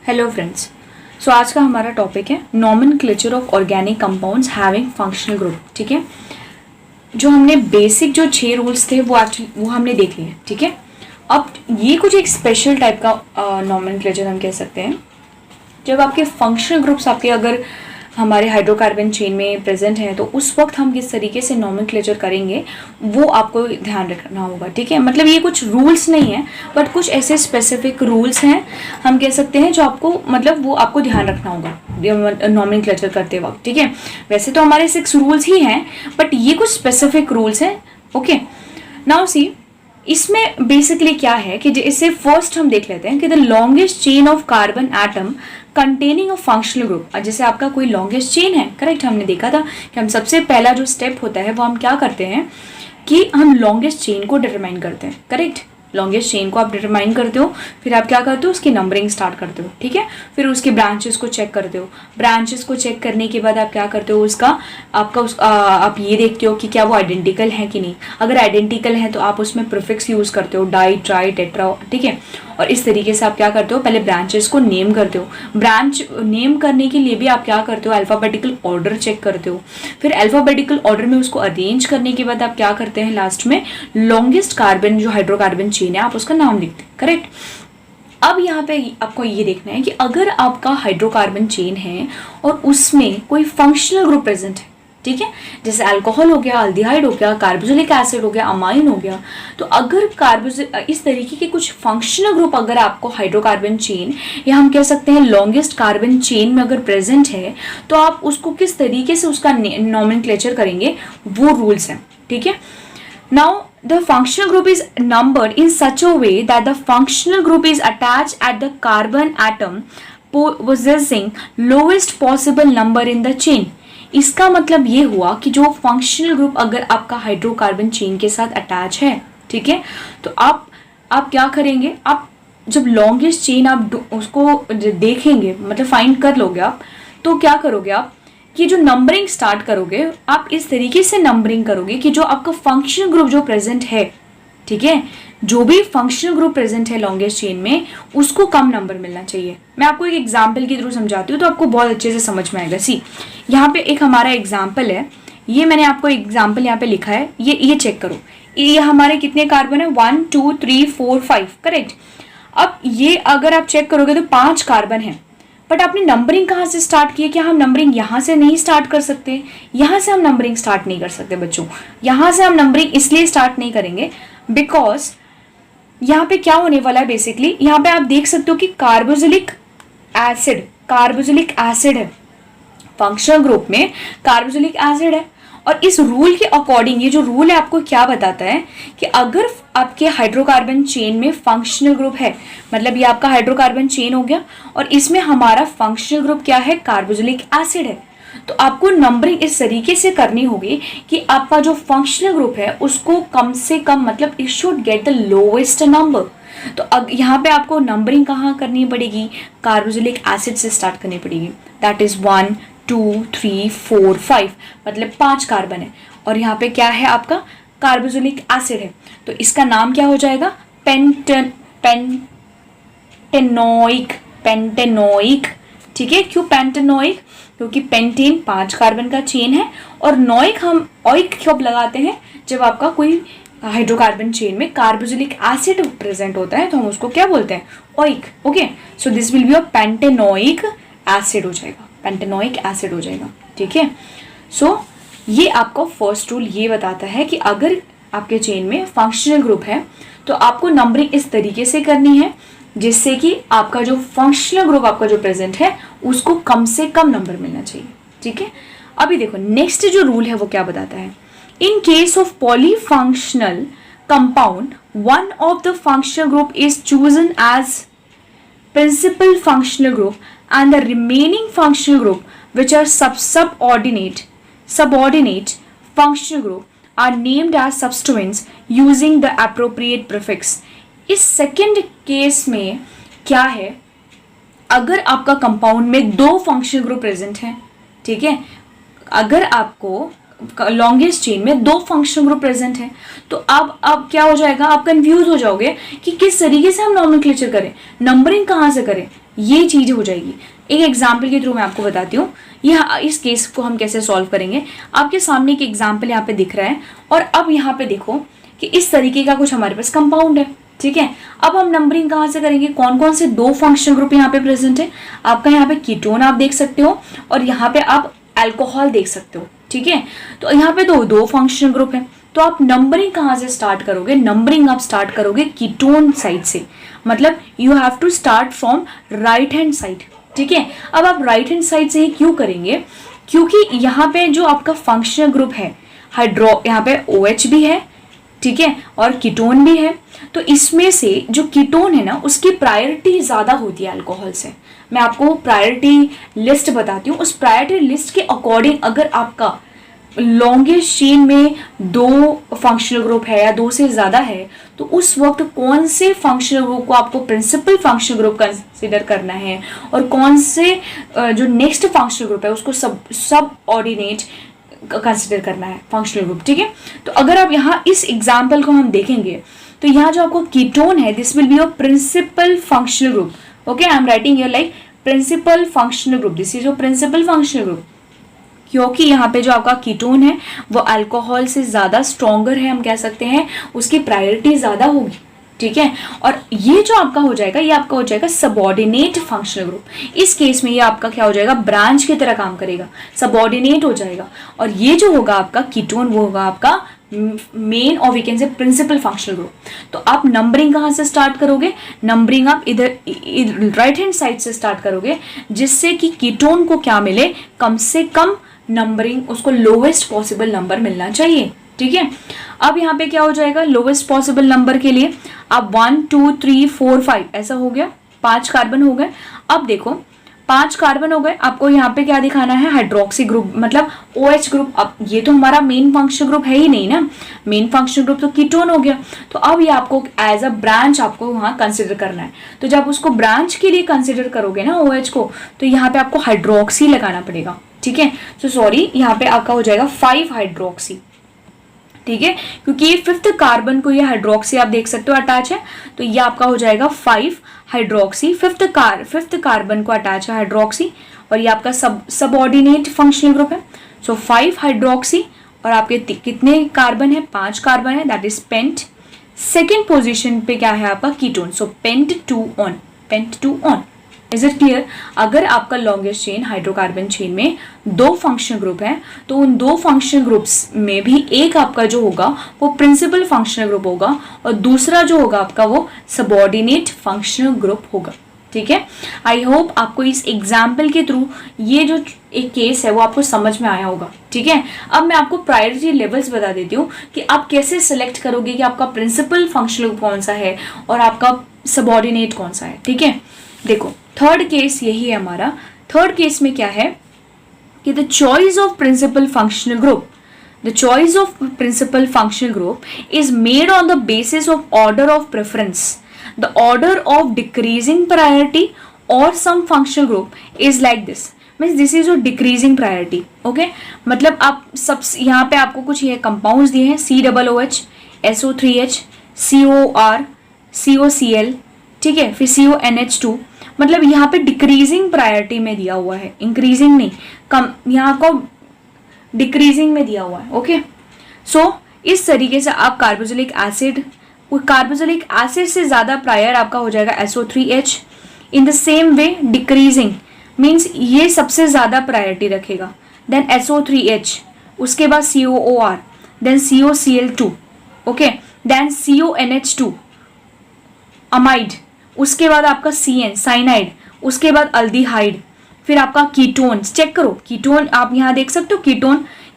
Hello friends. सो आज का हमारा टॉपिक है nomenclature of organic compounds having functional group. ठीक है, जो हमने बेसिक जो 6 रूल्स थे वो हमने देख लिए। ठीक है, अब ये कुछ एक स्पेशल टाइप का नॉमेनक्लेचर हम कह सकते हैं। जब आपके फंक्शनल ग्रुप्स आपके अगर हमारे हाइड्रोकार्बन चेन में प्रेजेंट है तो उस वक्त हम किस तरीके से नॉमेनक्लेचर करेंगे वो आपको ध्यान रखना होगा। ठीक है, मतलब ये कुछ रूल्स नहीं है बट कुछ ऐसे स्पेसिफिक रूल्स हैं हम कह सकते हैं जो आपको मतलब वो आपको ध्यान रखना होगा नॉमेनक्लेचर करते वक्त। ठीक है, वैसे तो हमारे 6 रूल्स ही हैं बट ये कुछ स्पेसिफिक रूल्स हैं। ओके, नाउ सी इसमें बेसिकली क्या है कि जैसे फर्स्ट हम देख लेते हैं कि the longest chain of carbon atom containing a functional group. जैसे आपका कोई लॉन्गेस्ट चेन है, करेक्ट, हमने देखा था कि हम सबसे पहला जो स्टेप होता है वो हम क्या करते हैं कि हम लॉन्गेस्ट चेन को डिटरमाइन करते हैं। करेक्ट, लॉन्गेस्ट चेन को आप डिटरमाइन करते हो, फिर आप क्या करते हो उसकी नंबरिंग स्टार्ट करते हो। ठीक है, फिर उसके ब्रांचेस को चेक करते हो। ब्रांचेस को चेक करने के बाद आप क्या करते हो आप ये देखते हो कि क्या वो आइडेंटिकल है कि नहीं। अगर आइडेंटिकल है तो आप उसमें प्रीफिक्स यूज करते हो, डाई, ट्राई, टेट्रा। ठीक है, और इस तरीके से आप क्या करते हो पहले ब्रांचेस को नेम करते हो। ब्रांच नेम करने के लिए भी आप क्या करते हो अल्फाबेटिकल ऑर्डर चेक करते हो। फिर अल्फाबेटिकल ऑर्डर में उसको अरेंज करने के बाद आप क्या करते हैं लास्ट में लॉन्गेस्ट कार्बन जो हाइड्रोकार्बन चेन है आप उसका नाम लिखते हैं। करेक्ट, अब यहाँ पे आपको ये देखना है कि अगर आपका हाइड्रोकार्बन चेन है और उसमें कोई फंक्शनल ग्रुप प्रेजेंट है, ठीक है, जैसे अल्कोहल हो गया, अल्डिहाइड हो गया, कार्बोक्सिलिक एसिड हो गया, अमाइन हो गया, तो अगर इस तरीके के कुछ फंक्शनल ग्रुप अगर आपको हाइड्रोकार्बन चेन या हम कह सकते हैं लॉन्गेस्ट कार्बन चेन में अगर प्रेजेंट है तो आप उसको किस तरीके से उसका नॉमेनक्लेचर करेंगे वो रूल्स हैं। ठीक है, now the functional group is numbered in such a way that the functional group is attached at the carbon atom possessing lowest possible number in the chain। इसका मतलब ये हुआ कि जो फंक्शनल ग्रुप अगर आपका हाइड्रोकार्बन चेन के साथ अटैच है, ठीक है, तो आप क्या करेंगे, आप जब लॉन्गेस्ट चेन आप उसको देखेंगे मतलब फाइंड कर लोगे आप, तो क्या करोगे आप कि जो नंबरिंग स्टार्ट करोगे आप इस तरीके से नंबरिंग करोगे कि जो आपका फंक्शनल ग्रुप जो प्रेजेंट है, ठीक है, जो भी फंक्शनल ग्रुप प्रेजेंट है लॉन्गेस्ट चेन में उसको कम नंबर मिलना चाहिए। मैं आपको एक एग्जांपल के थ्रू समझाती हूँ तो आपको बहुत अच्छे से समझ में आएगा। सी यहाँ पे एक हमारा एग्जांपल है, ये मैंने आपको एग्जाम्पल यहाँ पे लिखा है, ये चेक करो, ये हमारे कितने कार्बन है 1 2 3 4 5। करेक्ट, अब ये अगर आप चेक करोगे तो 5 कार्बन है बट आपने नंबरिंग कहाँ से स्टार्ट की है? क्या हम नंबरिंग यहाँ से नहीं स्टार्ट कर सकते? यहाँ से हम नंबरिंग स्टार्ट नहीं कर सकते बच्चों। यहाँ से हम नंबरिंग इसलिए स्टार्ट नहीं करेंगे बिकॉज यहाँ पे क्या होने वाला है, बेसिकली यहाँ पे आप देख सकते हो कि कार्बोक्सिलिक एसिड है फंक्शनल ग्रुप में, कार्बोक्सिलिक एसिड है। और इस रूल के अकॉर्डिंग ये जो रूल है आपको क्या बताता है कि अगर आपके हाइड्रोकार्बन चेन में फंक्शनल ग्रुप है, मतलब ये आपका हाइड्रोकार्बन चेन हो गया और इसमें हमारा फंक्शनल ग्रुप क्या है, कार्बोक्सिलिक एसिड है, तो आपको नंबरिंग इस तरीके से करनी होगी कि आपका जो फंक्शनल ग्रुप है उसको कम से कम मतलब it should get the lowest number. तो अब यहाँ पे आपको नंबरिंग कहाँ करनी पड़ेगी, कार्बोक्सिलिक एसिड से स्टार्ट करनी पड़ेगी। दैट इज 1 2 3 4 5, मतलब 5 कार्बन है और यहाँ पे क्या है आपका कार्बोक्सिलिक एसिड है, तो इसका नाम क्या हो जाएगा पेंटेनोइक। ठीक है, क्यों पेंटेनोइक? क्योंकि पेंटेन 5 कार्बन का चेन है और नोइक हम ऑइक कब लगाते हैं जब आपका कोई हाइड्रोकार्बन चेन में कार्बोक्सिलिक एसिड प्रेजेंट होता है तो हम उसको क्या बोलते हैं, ऑइक। Okay, so this will be a pentanoic acid हो जाएगा, पेंटेनोइक एसिड हो जाएगा। ठीक है, सो ये आपका फर्स्ट रूल ये बताता है कि अगर आपके चेन में फंक्शनल ग्रुप है तो आपको नंबरिंग इस तरीके से करनी है जिससे कि आपका जो फंक्शनल ग्रुप आपका जो प्रेजेंट है उसको कम से कम नंबर मिलना चाहिए। ठीक है, अभी देखो नेक्स्ट जो रूल है वो क्या बताता है, in case of polyfunctional compound one of the functional group is chosen as principal functional group and the remaining functional group which are subordinate functional group are named as substituents using the appropriate prefix। इस second case में क्या है, अगर आपका compound में 2 functional group present हैं, ठीक है, अगर आपको लॉन्गेस्ट चेन में 2 फंक्शनल ग्रुप प्रेजेंट है तो अब क्या हो जाएगा, आप कंफ्यूज हो जाओगे कि किस तरीके से हम नॉमेनक्लेचर करें, नंबरिंग कहाँ से करें। ये चीज हो जाएगी। एक एग्जाम्पल के थ्रू मैं आपको बताती हूँ यह इस केस को हम कैसे सॉल्व करेंगे। आपके सामने एक एग्जाम्पल यहाँ पे दिख रहा है और अब यहाँ पे देखो कि इस तरीके का कुछ हमारे पास कंपाउंड है, ठीक है। अब हम नंबरिंग कहाँ से करेंगे, कौन कौन से दो फंक्शनल ग्रुप यहाँ पे प्रेजेंट है। आपका यहाँ पे कीटोन आप देख सकते हो और यहाँ पे आप अल्कोहल देख सकते हो, ठीक है। तो यहाँ पे दो फंक्शनल ग्रुप है। तो आप नंबरिंग कहाँ से स्टार्ट करोगे, नंबरिंग आप स्टार्ट करोगे कीटोन साइड से, मतलब you have to start from right hand side, ठीक है। अब आप राइट हैंड साइड से ही क्यों करेंगे, क्योंकि यहाँ पे जो आपका फंक्शनल ग्रुप है यहाँ पे OH भी है, ठीक है, और कीटोन भी है। तो इसमें से जो कीटोन है ना उसकी प्रायोरिटी ज्यादा होती है अल्कोहल से। मैं आपको प्रायोरिटी लिस्ट बताती हूँ। उस प्रायोरिटी लिस्ट के अकॉर्डिंग अगर आपका लॉन्गेस्ट चेन में दो फंक्शनल ग्रुप है या दो से ज्यादा है तो उस वक्त कौन से फंक्शनल ग्रुप को आपको प्रिंसिपल फंक्शनल ग्रुप कंसिडर करना है और कौन से जो नेक्स्ट फंक्शनल ग्रुप है उसको सब ऑर्डिनेट कंसिडर करना है फंक्शनल ग्रुप, ठीक है। तो अगर आप यहाँ इस एग्जाम्पल को हम देखेंगे तो यहाँ जो आपको कीटोन है this will be your principal functional group, okay. I am writing your like principal functional group, this is your principal functional group, क्योंकि यहाँ पे जो आपका कीटोन है वो अल्कोहल से ज्यादा स्ट्रॉन्गर है, हम कह सकते हैं उसकी प्रायोरिटी ज्यादा होगी, ठीक है। और ये जो आपका हो जाएगा ये आपका हो जाएगा सबऑर्डिनेट फंक्शनल ग्रुप। इस केस में ये आपका क्या हो जाएगा, ब्रांच की तरह काम करेगा, सबऑर्डिनेट हो जाएगा। और ये जो होगा आपका कीटोन वो होगा आपका मेन और we can say principal functional group. तो आप नंबरिंग कहाँ से स्टार्ट करोगे, नंबरिंग आप इधर राइट हैंड साइड से स्टार्ट करोगे जिससे कि कीटोन को क्या मिले, कम से कम नंबरिंग उसको लोवेस्ट पॉसिबल नंबर मिलना चाहिए, ठीक है। अब यहाँ पे क्या हो जाएगा, लोवेस्ट पॉसिबल नंबर के लिए आप 1 2 3 4 5 ऐसा हो गया, 5 कार्बन हो गए। अब देखो 5 कार्बन हो गए, आपको यहाँ पे क्या दिखाना है, हाइड्रोक्सी ग्रुप मतलब OH ग्रुप। अब ये तो हमारा मेन फंक्शन ग्रुप है ही नहीं ना, मेन फंक्शन ग्रुप तो कीटोन हो गया। तो अब ये आपको एज अ ब्रांच आपको वहाँ कंसिडर करना है। तो जब उसको ब्रांच के लिए कंसिडर करोगे ना OH को तो यहाँ पे आपको हाइड्रोक्सी लगाना पड़ेगा, ठीक है। तो सॉरी यहाँ पे आपका हो जाएगा 5 हाइड्रोक्सी, ठीक है, क्योंकि ये 5th कार्बन को ये हाइड्रोक्सी आप देख सकते हो अटैच है, तो ये आपका हो जाएगा 5 हाइड्रोक्सी। 5th कार्बन को अटैच है हाइड्रोक्सी और ये आपका सबऑर्डिनेट फंक्शनल ग्रुप है। सो 5 हाइड्रोक्सी और आपके कितने कार्बन है, 5 कार्बन है, that is pent. Second position पे क्या है आपका ketone, so pent 2 one. Is it clear. अगर आपका लॉन्गेस्ट चेन हाइड्रोकार्बन चेन में 2 फंक्शन ग्रुप हैं तो उन 2 फंक्शन ग्रुप्स में भी एक आपका जो होगा वो प्रिंसिपल फंक्शनल ग्रुप होगा और दूसरा जो होगा आपका वो सबऑर्डिनेट फंक्शनल ग्रुप होगा, ठीक है। आई होप आपको इस एग्जाम्पल के थ्रू ये जो एक केस है वो आपको समझ में आया होगा, ठीक है। अब मैं आपको प्रायोरिटी लेवल्स बता देती हूँ कि आप कैसे सिलेक्ट करोगे कि आपका प्रिंसिपल फंक्शनल ग्रुप कौन सा है और आपका सबऑर्डिनेट कौन सा है, ठीक है। देखो थर्ड केस यही है हमारा। थर्ड केस में क्या है कि the choice of principal functional group is made on the basis of order of preference. The order of decreasing priority or some functional group is like this. Means this is your decreasing priority. Okay? मतलब आप सब यहाँ पे आपको कुछ ये compounds दिए हैं COOH, SO3H, COR, COCl, ठीक है, फिर CONH2। मतलब यहाँ पे डिक्रीजिंग प्रायोरिटी में दिया हुआ है, इंक्रीजिंग नहीं, कम, यहाँ को डिक्रीजिंग में दिया हुआ है, ओके। सो इस तरीके से आप कार्बोक्सिलिक एसिड से ज्यादा प्रायर आपका हो जाएगा SO3H। In the same way decreasing means ये सबसे ज्यादा प्रायोरिटी रखेगा, देन SO3H, उसके बाद COOR, then COCl2, okay, then CONH2 amide, उसके बाद आपका CN साइनाइड, उसके बाद अल्डिहाइड, फिर आपका कीटोन्स। चेक करो कीटोन आप यहाँ देख सकते हो,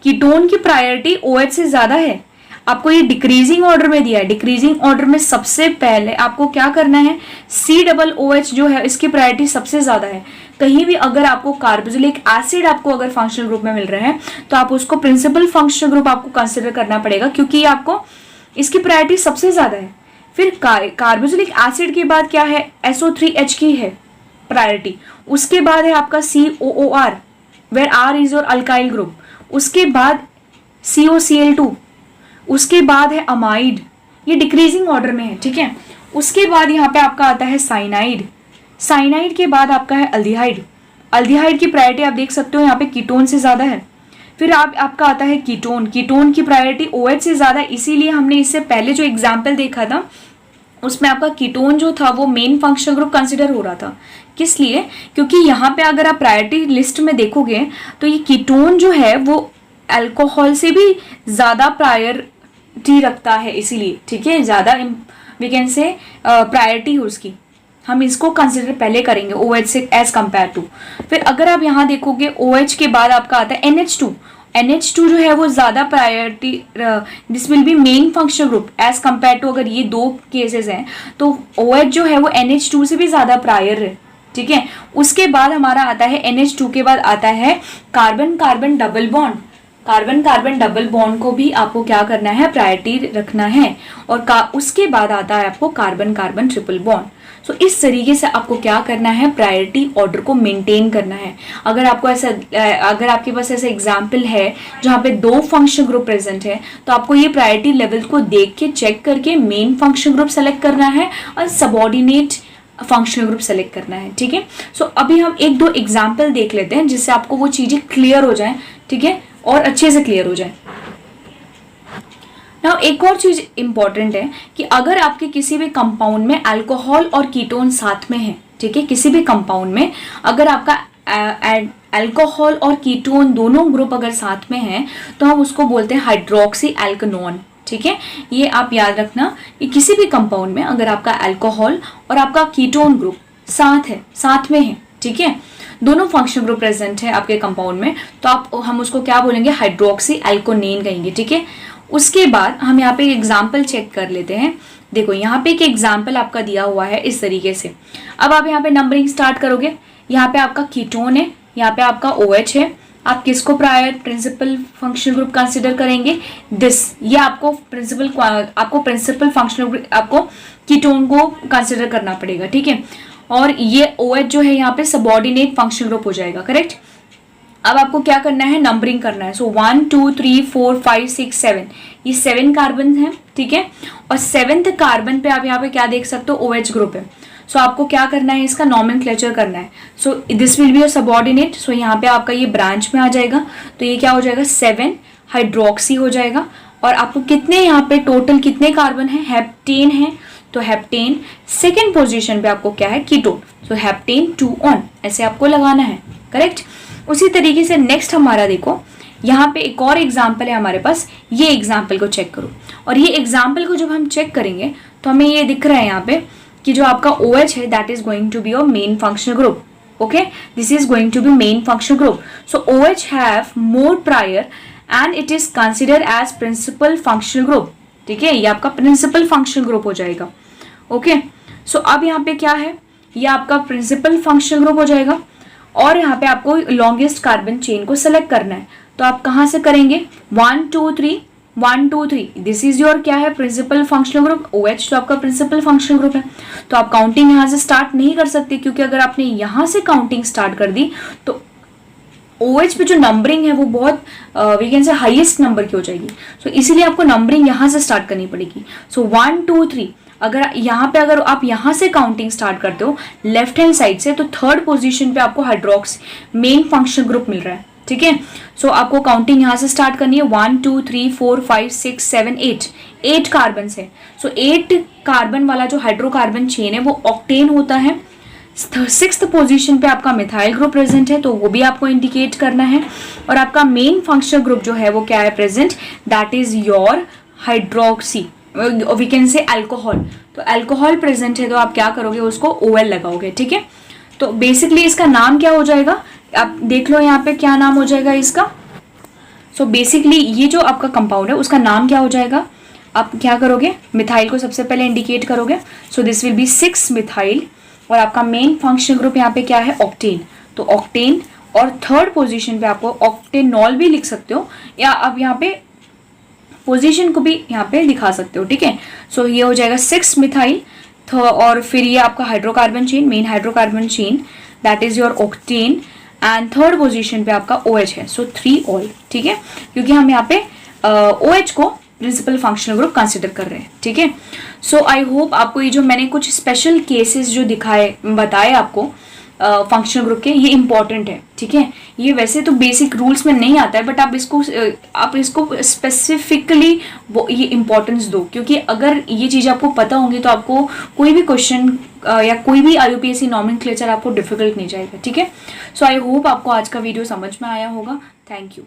कीटोन की प्रायोरिटी OH से ज्यादा है। आपको ये डिक्रीजिंग ऑर्डर में दिया है, डिक्रीजिंग ऑर्डर में सबसे पहले आपको क्या करना है, COOH जो है इसकी प्रायोरिटी सबसे ज्यादा है। कहीं भी अगर आपको कार्बोक्सिलिक एसिड आपको अगर फंक्शनल ग्रुप में मिल रहा है तो आप उसको प्रिंसिपल फंक्शनल ग्रुप आपको कंसिडर करना पड़ेगा क्योंकि आपको इसकी प्रायोरिटी सबसे ज्यादा है। फिर कार्बोक्सिलिक एसिड के बाद क्या है, SO3H की है प्रायोरिटी, उसके बाद है आपका COOR where R is your alkyl group, उसके बाद COCl2, उसके बाद है अमाइड, ये डिक्रीजिंग ऑर्डर में है, ठीक है। उसके बाद यहाँ पे आपका आता है साइनाइड, साइनाइड के बाद आपका है अल्डिहाइड। अल्डिहाइड की प्रायोरिटी आप देख सकते हो यहाँ पे कीटोन से ज़्यादा है। फिर आपका आता है कीटोन। कीटोन की प्रायोरिटी OH से ज़्यादा, इसीलिए हमने इससे पहले जो एग्जाम्पल देखा था उसमें आपका कीटोन जो था वो मेन फंक्शनल ग्रुप कंसिडर हो रहा था। किस लिए? क्योंकि यहाँ पे अगर आप प्रायोरिटी लिस्ट में देखोगे तो ये कीटोन जो है वो अल्कोहल से भी ज़्यादा प्रायोरिटी रखता है, इसीलिए, ठीक है, ज़्यादा वी कैन से प्रायोरिटी है उसकी, हम इसको कंसिडर पहले करेंगे OH से एज कंपेयर टू। फिर अगर आप यहाँ देखोगे OH के बाद आपका आता है NH2। NH2 जो है वो ज़्यादा priority, this will be main functional group as compare to, अगर ये दो केसेस हैं तो OH जो है वो NH2 से भी ज़्यादा प्रायर है, ठीक है। उसके बाद हमारा आता है NH2 के बाद आता है carbon carbon double bond. Carbon carbon double bond को भी आपको क्या करना है, प्रायोरिटी रखना है। और उसके बाद आता है आपको कार्बन कार्बन ट्रिपल बॉन्ड। सो इस तरीके से आपको क्या करना है, प्रायोरिटी ऑर्डर को मेंटेन करना है। अगर आपके पास ऐसा एग्जाम्पल है जहाँ पे 2 फंक्शन ग्रुप प्रेजेंट है तो आपको ये प्रायोरिटी लेवल को देख के चेक करके मेन फंक्शन ग्रुप सेलेक्ट करना है और सबऑर्डिनेट फंक्शनल ग्रुप सेलेक्ट करना है, ठीक है। सो अभी हम 1-2 एग्जाम्पल देख लेते हैं जिससे आपको वो चीज़ें क्लियर हो जाएं, ठीक है, और अच्छे से क्लियर हो जाए। नाउ एक और चीज इंपॉर्टेंट है कि अगर आपके किसी भी कंपाउंड में अल्कोहल और कीटोन साथ में है, ठीक है, किसी भी कंपाउंड में अगर आपका अल्कोहल और कीटोन दोनों ग्रुप अगर साथ में है तो हम उसको बोलते हैं हाइड्रोक्सी एल्कनोन, ठीक है। ये आप याद रखना कि किसी भी कंपाउंड में अगर आपका अल्कोहल और आपका कीटोन ग्रुप साथ में है, ठीक है, दोनों फंक्शन ग्रुप प्रेजेंट है आपके कंपाउंड में, तो हम उसको क्या बोलेंगे, हाइड्रोक्सी एल्कोनेन कहेंगे, ठीक है। उसके बाद हम यहाँ पे एग्जाम्पल चेक कर लेते हैं। देखो यहाँ पे एक एग्जाम्पल आपका दिया हुआ है इस तरीके से। अब आप यहाँ पे नंबरिंग स्टार्ट करोगे। यहाँ पे आपका कीटोन है, यहाँ पे आपका OH है। आप किसको प्रिंसिपल फंक्शनल ग्रुप कंसिडर करेंगे, ये आपको प्रिंसिपल फंक्शनल ग्रुप, आपको कीटोन को कंसिडर करना पड़ेगा, ठीक है। और ये OH जो है यहाँ पे सबऑर्डिनेट फंक्शनल ग्रुप हो जाएगा, करेक्ट। अब आपको क्या करना है, नंबरिंग करना है। सो 1 2 3 4 5 6 7, ये 7 कार्बन है, ठीक है। और 7th कार्बन पे आप यहाँ पे क्या देख सकते हो, OH ग्रुप है। सो आपको क्या करना है, इसका नॉमेनक्लेचर करना है। So this will be your subordinate. So यहाँ पे आपका ये ब्रांच में आ जाएगा, तो ये क्या हो जाएगा, 7 हाइड्रोक्सी हो जाएगा। और आपको कितने यहाँ पे टोटल कितने कार्बन है, हेप्टेन है, तो हेप्टेन। सेकेंड पोजिशन पे आपको क्या है, कीटोन, सो हेप्टेन 2 ऑन, ऐसे आपको लगाना है, करेक्ट। उसी तरीके से नेक्स्ट हमारा देखो, यहाँ पे एक और एग्जाम्पल है हमारे पास। ये एग्जाम्पल को चेक करो, और ये एग्जाम्पल को जब हम चेक करेंगे तो हमें ये दिख रहा है यहाँ पे कि जो आपका OH है that is going to be your main functional group, okay, this is going to be main functional group. So OH have more prior and it is consider as principal functional group, ठीक है, ये आपका principal functional group हो जाएगा, okay. सो अब यहाँ पे क्या है, ये आपका प्रिंसिपल फंक्शनल ग्रुप हो जाएगा। और यहाँ पे आपको लॉन्गेस्ट कार्बन चेन को सेलेक्ट करना है, तो आप कहाँ से करेंगे, 1 2 3 1 2 3, दिस इज योर क्या है, प्रिंसिपल फंक्शनल ग्रुप। OH तो आपका प्रिंसिपल फंक्शनल ग्रुप है, तो आप काउंटिंग यहाँ से स्टार्ट नहीं कर सकते, क्योंकि अगर आपने यहाँ से काउंटिंग स्टार्ट कर दी तो OH पे जो नंबरिंग है वो बहुत we can say highest number की हो जाएगी। सो इसीलिए आपको नंबरिंग यहाँ से स्टार्ट करनी पड़ेगी। सो 1 2 3, अगर आप यहाँ से काउंटिंग स्टार्ट करते हो लेफ्ट हैंड साइड से, तो 3rd पोजीशन पे आपको हाइड्रोक्सी मेन फंक्शनल ग्रुप मिल रहा है, ठीक है। सो आपको काउंटिंग यहाँ से स्टार्ट करनी है, 1 2 3 4 5 6 7 8 कार्बन है। सो 8 कार्बन वाला जो हाइड्रोकार्बन चेन है वो ऑक्टेन होता है। 6th पोजीशन पे आपका मिथाइल ग्रुप प्रेजेंट है, तो वो भी आपको इंडिकेट करना है। और आपका मेन फंक्शनल ग्रुप जो है वो क्या है present, that is your hydroxy, we can say alcohol. तो अल्कोहल प्रेजेंट है तो आप क्या करोगे, उसको OL लगाओगे, ठीक है। तो बेसिकली इसका नाम क्या हो जाएगा, आप देख लो यहाँ पे क्या नाम हो जाएगा इसका। सो बेसिकली ये जो आपका कंपाउंड है उसका नाम क्या हो जाएगा, आप क्या करोगे, मिथाइल को सबसे पहले इंडिकेट करोगे। सो दिस विल बी 6 मिथाइल, और आपका मेन फंक्शनल ग्रुप यहाँ पे क्या है, ऑक्टेन, तो ऑक्टेन। और 3rd पोजीशन पे आपको ऑक्टेनॉल भी लिख सकते हो, या आप यहाँ पे पोजीशन को भी यहाँ पे दिखा सकते हो, ठीक है। सो ये हो जाएगा 6 मिथाइल, और फिर ये आपका hydrocarbon chain, main hydrocarbon chain, that is your octane. And 3rd position पे आपका OH है, सो 3 ऑल, ठीक है, क्योंकि हम यहाँ पे OH को प्रिंसिपल फंक्शनल ग्रुप कंसिडर कर रहे हैं, ठीक है। सो आई होप आपको ये जो मैंने कुछ स्पेशल केसेस जो बताए आपको फंक्शनल ग्रुप के, ये इंपॉर्टेंट है, ठीक है। ये वैसे तो बेसिक रूल्स में नहीं आता है, बट आप इसको स्पेसिफिकली ये इंपॉर्टेंस दो, क्योंकि अगर ये चीज़ आपको पता होंगी तो आपको कोई भी क्वेश्चन या कोई भी IUPAC नॉमेनक्लेचर आपको डिफिकल्ट नहीं जाएगा, ठीक है। सो आई होप आपको आज का वीडियो समझ में आया होगा। Thank you.